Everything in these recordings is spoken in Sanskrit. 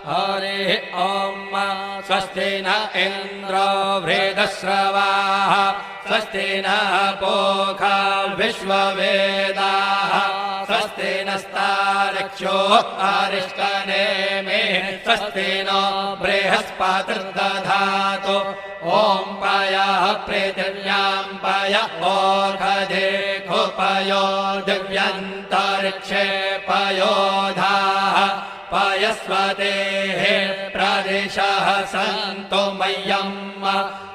हरिः ॐ स्वस्ति न इन्द्रो वृद्धश्रवाः स्वस्ति नः पूषा विश्ववेदाः स्वस्ति नस्तार्क्ष्यो अरिष्टनेमिः स्वस्ति नो बृहस्पतिर्दधातु ॐ पयः पृथिव्यां पय ओषधेषु पयो दिव्यन्तरिक्षे पयोधाः पयस्वतेः प्रदिशः सन्तु मह्यम्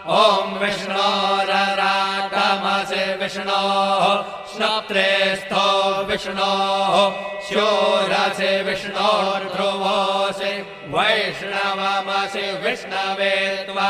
ॐ विष्णोररागमसि विष्णोः श्नप्त्रेस्थो विष्णोः शूरसि विष्णोर्ध्रुवोऽसि वैष्णवमसि विष्णवे त्वा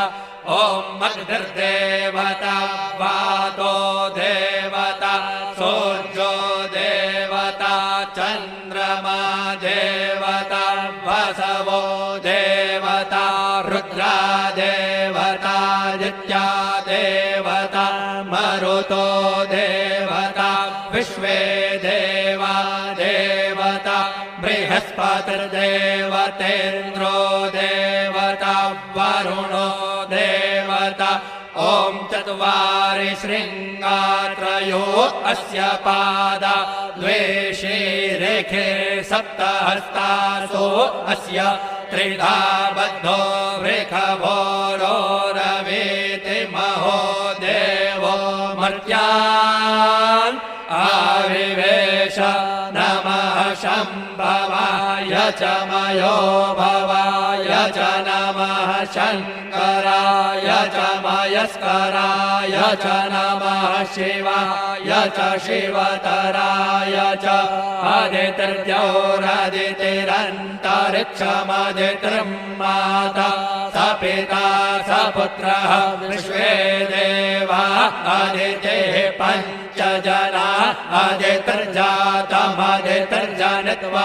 ॐ अग्निर्देवता वातो देवता सूर्यो देवता चन्द्रमा देवता वसवो देवता रुद्रा देवता आदित्या देवता मरुतो देवता विश्वे देवा देवता बृहस्पतिर्देवतेन्द्रो देवता वरुणो देवता ॐ चत्वारि शृङ्गात्रयो अस्य पादा द्वे शीरेखे सप्तहस्तासो अस्य त्रिधा बद्धो वृषभोरोरवीति महो देवो मर्त्यान् आविवेश नमः शम्भवाय च मयो भवाय च नमः शङ्कराय च मयस्कराय च नमः शिवाय च शिवतराय च अदितिर्द्यौरदितिरन्तरिक्षमदितिर्माता स पिता स पुत्रः विश्वे देवा अदितिः पञ्च जना अदितिर्जातमदितिर्जनित्वा